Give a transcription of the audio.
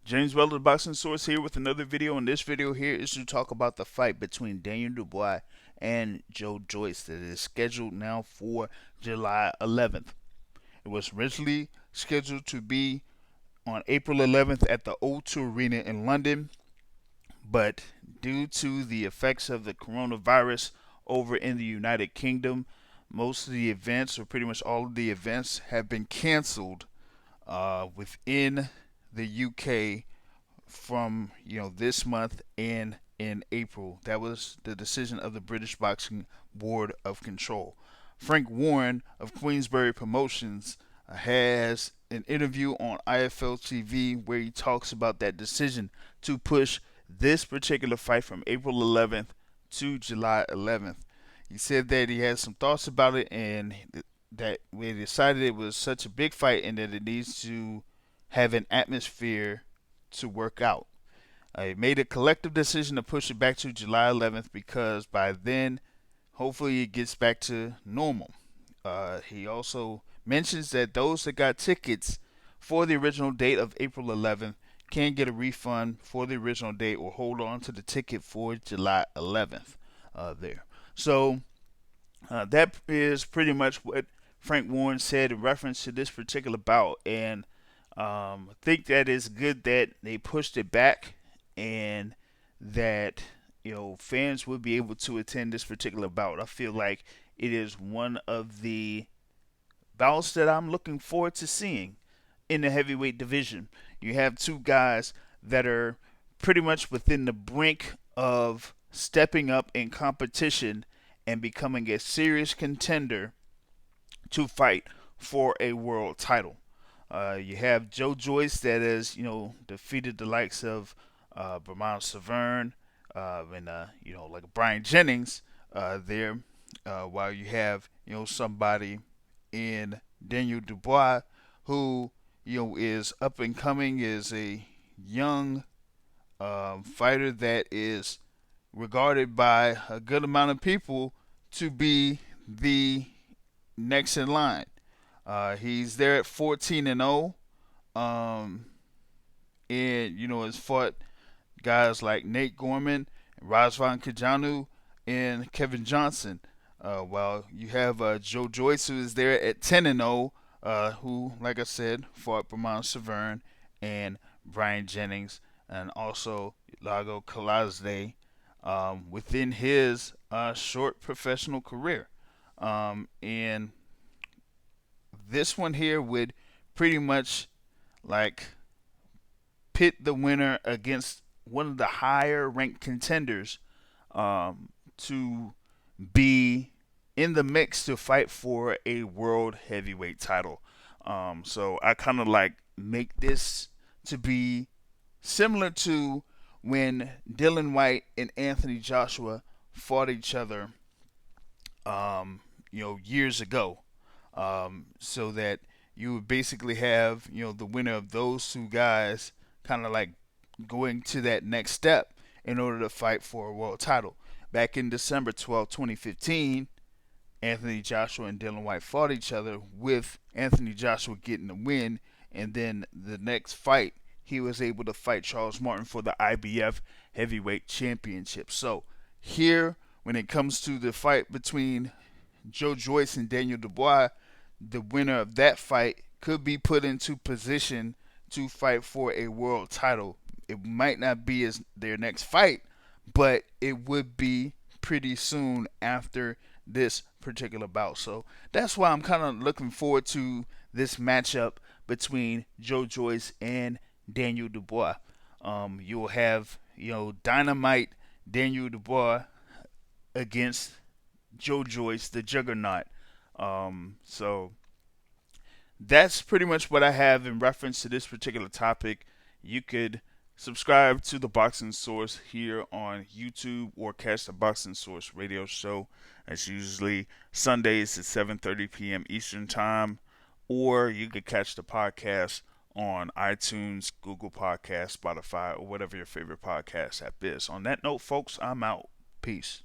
James Weller, the Boxing Source, here with another video. And this video here is to talk about the fight between Daniel Dubois and Joyce-Dubois that is scheduled now for July 11th. It was originally scheduled to be on April 11th at the O2 Arena in London, but due to the effects of the coronavirus over in the United Kingdom, most of the events, or pretty much all of the events, have been canceled within the UK from this month and in April. That was the decision of the British Boxing Board of Control. Frank Warren of Queensberry Promotions has an interview on IFL TV where he talks about that decision to push this particular fight from April 11th to July 11th. He said that he had some thoughts about it and that we decided it was such a big fight and that it needs to have an atmosphere to work out. I made a collective decision to push it back to July 11th because by then, hopefully, it gets back to normal. He also mentions that those that got tickets for the original date of April 11th can get a refund for the original date or hold on to the ticket for July 11th there. So that is pretty much what Frank Warren said in reference to this particular bout. And I think that it's good that they pushed it back and that fans would be able to attend this particular bout. I feel like it is one of the bouts that I'm looking forward to seeing in the heavyweight division. You have two guys that are pretty much within the brink of stepping up in competition and becoming a serious contender to fight for a world title. You have Joyce that has, defeated the likes of Brahman Severn and, like Brian Jennings there, while you have, somebody in Daniel Dubois who, is up and coming, is a young fighter that is regarded by a good amount of people to be the next in line. He's there at 14-0, and has fought guys like Nate Gorman, Razvan Kajanu, and Kevin Johnson. While you have Joyce, who is there at 10-0, who, like I said, fought Brahman Severn and Brian Jennings, and also Lago Kalazde within his short professional career. And this one here would pretty much like pit the winner against one of the higher ranked contenders to be in the mix to fight for a world heavyweight title. So I kind of like make this to be similar to when Dylan White and Anthony Joshua fought each other, years ago. So that you would basically have, the winner of those two guys kind of like going to that next step in order to fight for a world title. Back in December 12th, 2015, Anthony Joshua and Dylan White fought each other, with Anthony Joshua getting the win. And then the next fight, he was able to fight Charles Martin for the IBF Heavyweight Championship. So here, when it comes to the fight between Joyce and Daniel Dubois, the winner of that fight could be put into position to fight for a world title. It might not be as their next fight, but it would be pretty soon after this particular bout. So that's why I'm kind of looking forward to this matchup between Joyce and Daniel Dubois. You'll have, Dynamite Daniel Dubois against Joyce, the Juggernaut. So that's pretty much what I have in reference to this particular topic. You could subscribe to the Boxing Source here on YouTube or catch the Boxing Source radio show. It's usually Sundays at 7:30 p.m. Eastern Time, or you could catch the podcast on iTunes, Google Podcasts, Spotify, or whatever your favorite podcast app is. On that note, folks, I'm out. Peace.